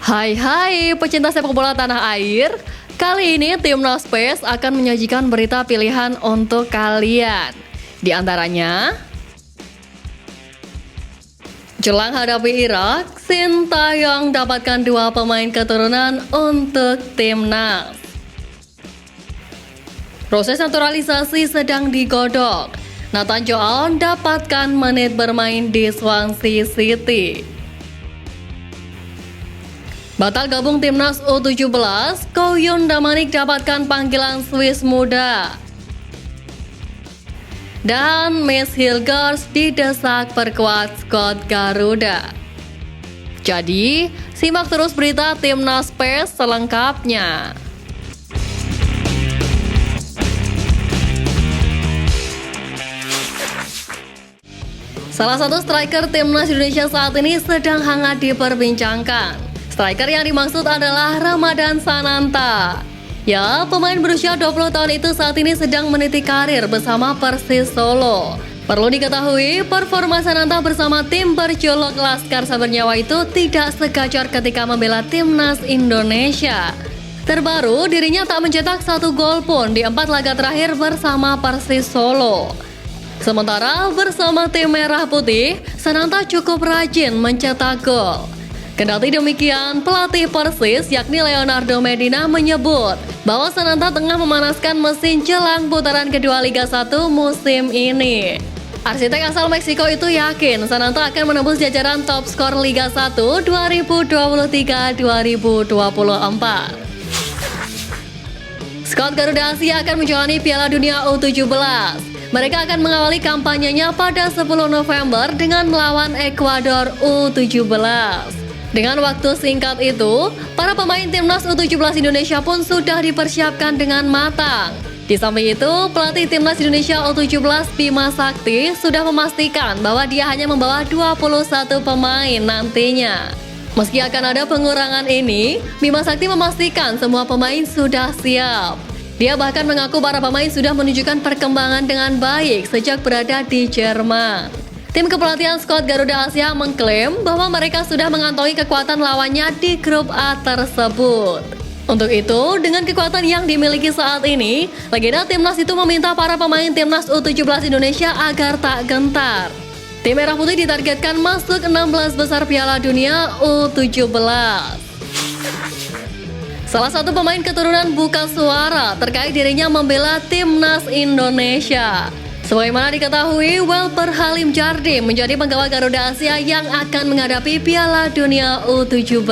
Hai pecinta sepak bola tanah air. Kali ini Timnas PES akan menyajikan berita pilihan untuk kalian. Di antaranya, jelang hadapi Irak, Sintayong dapatkan 2 pemain keturunan untuk Timnas. Proses naturalisasi sedang digodok. Nathan Joao dapatkan menit bermain di Swansea City. Batal gabung Timnas U17, Koyun Damanik dapatkan panggilan Swiss muda. Dan Miss Hilgers didesak perkuat skuad Garuda. Jadi, simak terus berita Timnas PES selengkapnya. Salah satu striker Timnas Indonesia saat ini sedang hangat diperbincangkan. Striker yang dimaksud adalah Ramadan Sananta. Ya, pemain berusia 20 tahun itu saat ini sedang meniti karir bersama Persis Solo. Perlu diketahui, performa Sananta bersama tim berjuluk Laskar Sabernyawa itu tidak segacor ketika membela Timnas Indonesia. Terbaru, dirinya tak mencetak 1 gol pun di 4 laga terakhir bersama Persis Solo. Sementara bersama tim Merah Putih, Sananta cukup rajin mencetak gol. Kendati demikian, pelatih Persis yakni Leonardo Medina menyebut bahwa Sananta tengah memanaskan mesin jelang putaran kedua Liga 1 musim ini. Arsitek asal Meksiko itu yakin Sananta akan menembus jajaran top skor Liga 1 2023-2024. Skuad Garuda Asia akan menjalani Piala Dunia U17. Mereka akan mengawali kampanyenya pada 10 November dengan melawan Ekuador U17. Dengan waktu singkat itu, para pemain Timnas U17 Indonesia pun sudah dipersiapkan dengan matang. Di samping itu, pelatih Timnas Indonesia U17 Bima Sakti sudah memastikan bahwa dia hanya membawa 21 pemain nantinya. Meski akan ada pengurangan ini, Bima Sakti memastikan semua pemain sudah siap. Dia bahkan mengaku para pemain sudah menunjukkan perkembangan dengan baik sejak berada di Jerman. Tim kepelatihan skuad Garuda Asia mengklaim bahwa mereka sudah mengantongi kekuatan lawannya di grup A tersebut. Untuk itu, dengan kekuatan yang dimiliki saat ini, legenda Timnas itu meminta para pemain Timnas U17 Indonesia agar tak gentar. Tim Merah Putih ditargetkan masuk 16 besar Piala Dunia U17. Salah satu pemain keturunan buka suara terkait dirinya membela Timnas Indonesia. Sebagaimana diketahui, Welper Halim Jardim menjadi penggawa Garuda Asia yang akan menghadapi Piala Dunia U17.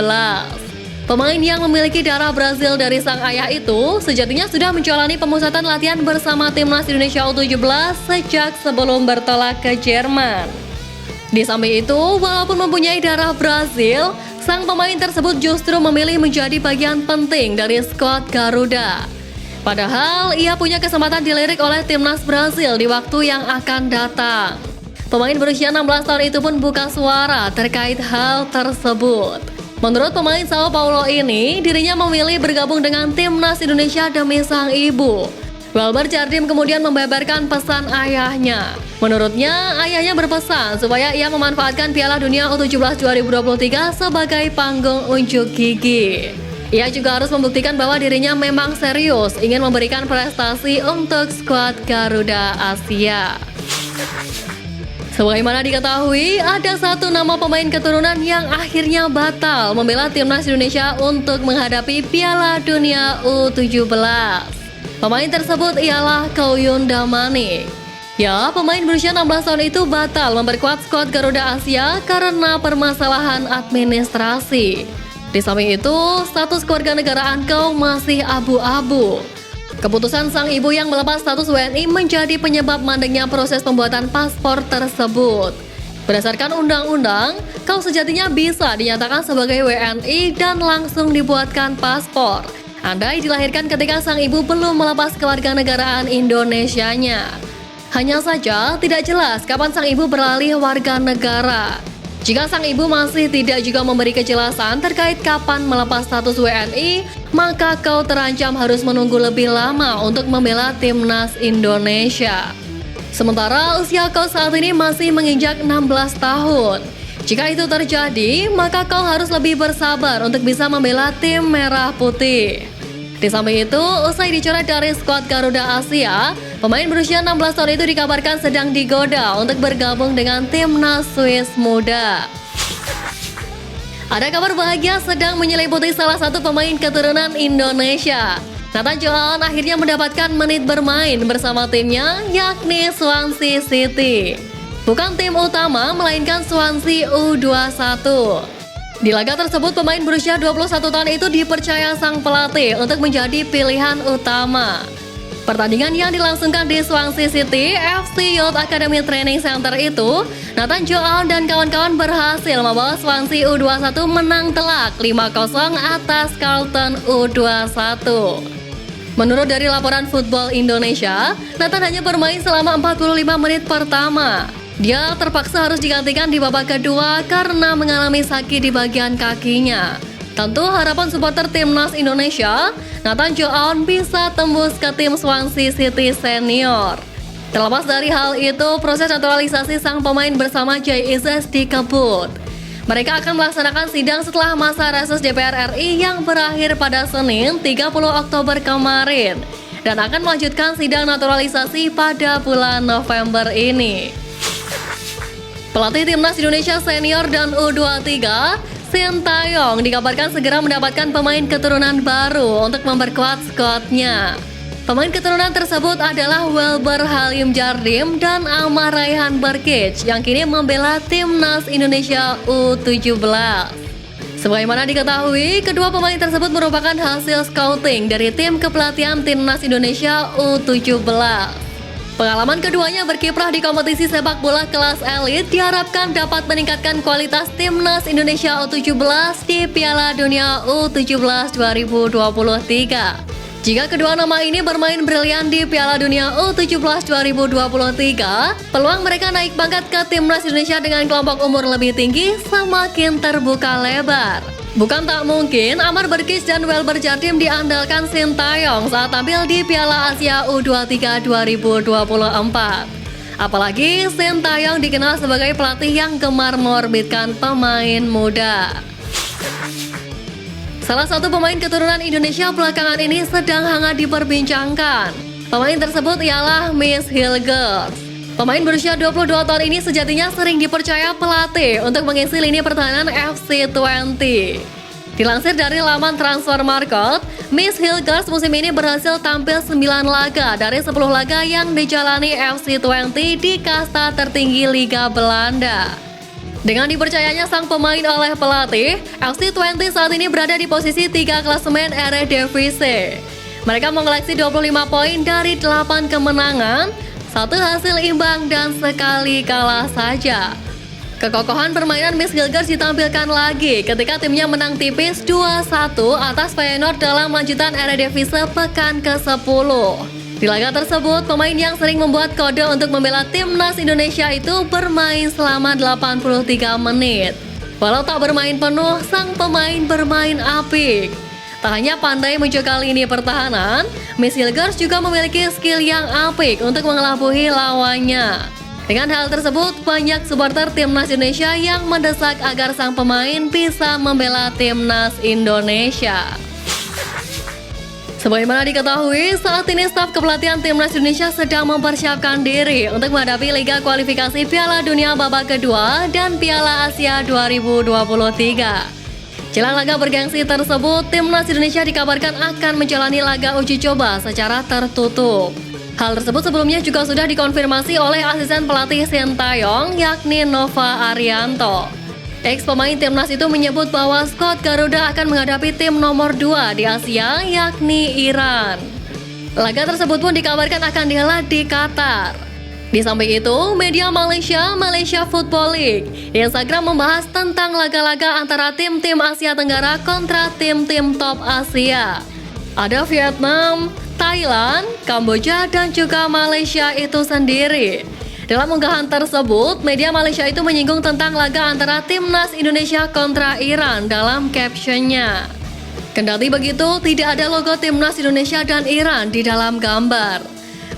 Pemain yang memiliki darah Brazil dari sang ayah itu sejatinya sudah menjalani pemusatan latihan bersama Timnas Indonesia U17 sejak sebelum bertolak ke Jerman. Di samping itu, walaupun mempunyai darah Brazil, sang pemain tersebut justru memilih menjadi bagian penting dari skuad Garuda. Padahal ia punya kesempatan dilirik oleh Timnas Brazil di waktu yang akan datang. Pemain berusia 16 tahun itu pun buka suara terkait hal tersebut. Menurut pemain Sao Paulo ini, dirinya memilih bergabung dengan Timnas Indonesia demi sang ibu. Welper Jardim kemudian membeberkan pesan ayahnya. Menurutnya, ayahnya berpesan supaya ia memanfaatkan Piala Dunia U17 2023 sebagai panggung unjuk gigi. Ia juga harus membuktikan bahwa dirinya memang serius ingin memberikan prestasi untuk skuad Garuda Asia. Sebagaimana diketahui, ada satu nama pemain keturunan yang akhirnya batal membela Timnas Indonesia untuk menghadapi Piala Dunia U17. Pemain tersebut ialah Koyun Damanik. Ya, pemain berusia 16 tahun itu batal memperkuat skuad Garuda Asia karena permasalahan administrasi. Di samping itu, status kewarganegaraan Kau masih abu-abu. Keputusan sang ibu yang melepas status WNI menjadi penyebab mandeknya proses pembuatan paspor tersebut. Berdasarkan undang-undang, Kau sejatinya bisa dinyatakan sebagai WNI dan langsung dibuatkan paspor. Andai dilahirkan ketika sang ibu belum melepas kewarganegaraan Indonesianya. Hanya saja tidak jelas kapan sang ibu beralih warga negara. Jika sang ibu masih tidak juga memberi kejelasan terkait kapan melepas status WNI, maka Kau terancam harus menunggu lebih lama untuk membela Timnas Indonesia. Sementara usia Kau saat ini masih menginjak 16 tahun. Jika itu terjadi, maka kau harus lebih bersabar untuk bisa membela tim merah putih. Di samping itu, usai dicoret dari skuad Garuda Asia, pemain berusia 16 tahun itu dikabarkan sedang digoda untuk bergabung dengan timnas Swiss muda. Ada kabar bahagia sedang menyelimuti salah satu pemain keturunan Indonesia. Nathan Joon akhirnya mendapatkan menit bermain bersama timnya, yakni Swansea City. Bukan tim utama, melainkan Swansea U21. Di laga tersebut, pemain berusia 21 tahun itu dipercaya sang pelatih untuk menjadi pilihan utama. Pertandingan yang dilangsungkan di Swansea City FC Youth Academy Training Center itu, Nathan Joon dan kawan-kawan berhasil membawa Swansea U21 menang telak 5-0 atas Carlton U21. Menurut dari laporan Football Indonesia, Nathan hanya bermain selama 45 menit pertama. Dia terpaksa harus digantikan di babak kedua karena mengalami sakit di bagian kakinya. Tentu harapan supporter timnas Indonesia, Nathan Joon bisa tembus ke tim Swansea City Senior. Terlepas dari hal itu, proses naturalisasi sang pemain bersama JIZ dikebut. Mereka akan melaksanakan sidang setelah masa reses DPR RI yang berakhir pada Senin 30 Oktober kemarin dan akan melanjutkan sidang naturalisasi pada bulan November ini. Pelatih timnas Indonesia senior dan U23, Sintayong, dikabarkan segera mendapatkan pemain keturunan baru untuk memperkuat skuadnya. Pemain keturunan tersebut adalah Welber Halim Jardim dan Amar Raihan Berkic yang kini membela timnas Indonesia U17. Sebagaimana diketahui, kedua pemain tersebut merupakan hasil scouting dari tim kepelatihan timnas Indonesia U17. Pengalaman keduanya berkiprah di kompetisi sepak bola kelas elit diharapkan dapat meningkatkan kualitas timnas Indonesia U17 di Piala Dunia U17 2023. Jika kedua nama ini bermain brilian di Piala Dunia U17 2023, peluang mereka naik pangkat ke timnas Indonesia dengan kelompok umur lebih tinggi semakin terbuka lebar. Bukan tak mungkin Amar Berkic dan Welber Jardim diandalkan Sintayong saat tampil di Piala Asia U23 2024. Apalagi Sintayong dikenal sebagai pelatih yang gemar mengorbitkan pemain muda. Salah satu pemain keturunan Indonesia belakangan ini sedang hangat diperbincangkan. Pemain tersebut ialah Miss Hilgers. Pemain berusia 22 tahun ini sejatinya sering dipercaya pelatih untuk mengisi lini pertahanan FC20. Dilansir dari laman Transfer Market, Miss Hilgers musim ini berhasil tampil 9 laga dari 10 laga yang dijalani FC20 di kasta tertinggi Liga Belanda. Dengan dipercayanya sang pemain oleh pelatih, FC20 saat ini berada di posisi 3 klasemen Eredivisie. Mereka mengoleksi 25 poin dari 8 kemenangan, 1 hasil imbang dan sekali kalah saja. Kekokohan permainan Miss Hilgers ditampilkan lagi ketika timnya menang tipis 2-1 atas Feyenoord dalam lanjutan Eredivisie pekan ke-10. Di laga tersebut, pemain yang sering membuat kode untuk membela timnas Indonesia itu bermain selama 83 menit. Walau tak bermain penuh, sang pemain bermain apik. Tak hanya pandai menjaga lini pertahanan, Miss Hilgers juga memiliki skill yang apik untuk mengelabui lawannya. Dengan hal tersebut, banyak supporter timnas Indonesia yang mendesak agar sang pemain bisa membela timnas Indonesia. Sebagaimana diketahui, saat ini staf kepelatihan timnas Indonesia sedang mempersiapkan diri untuk menghadapi Liga Kualifikasi Piala Dunia babak kedua dan Piala Asia 2023. Jelang laga bergengsi tersebut, timnas Indonesia dikabarkan akan menjalani laga uji coba secara tertutup. Hal tersebut sebelumnya juga sudah dikonfirmasi oleh asisten pelatih Sintayong, yakni Nova Arianto. Ex pemain timnas itu menyebut bahwa skuad Garuda akan menghadapi tim nomor 2 di Asia, yakni Iran. Laga tersebut pun dikabarkan akan dihelat di Qatar. Di samping itu, media Malaysia Football League di Instagram membahas tentang laga-laga antara tim-tim Asia Tenggara kontra tim-tim top Asia. Ada Vietnam, Thailand, Kamboja, dan juga Malaysia itu sendiri. Dalam unggahan tersebut, media Malaysia itu menyinggung tentang laga antara timnas Indonesia kontra Iran dalam captionnya. Kendati begitu, tidak ada logo timnas Indonesia dan Iran di dalam gambar.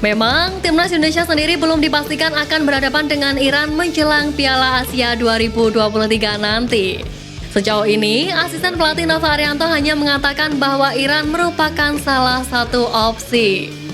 Memang, timnas Indonesia sendiri belum dipastikan akan berhadapan dengan Iran menjelang Piala Asia 2023 nanti. Sejauh ini, asisten pelatih Nova Arianto hanya mengatakan bahwa Iran merupakan salah satu opsi.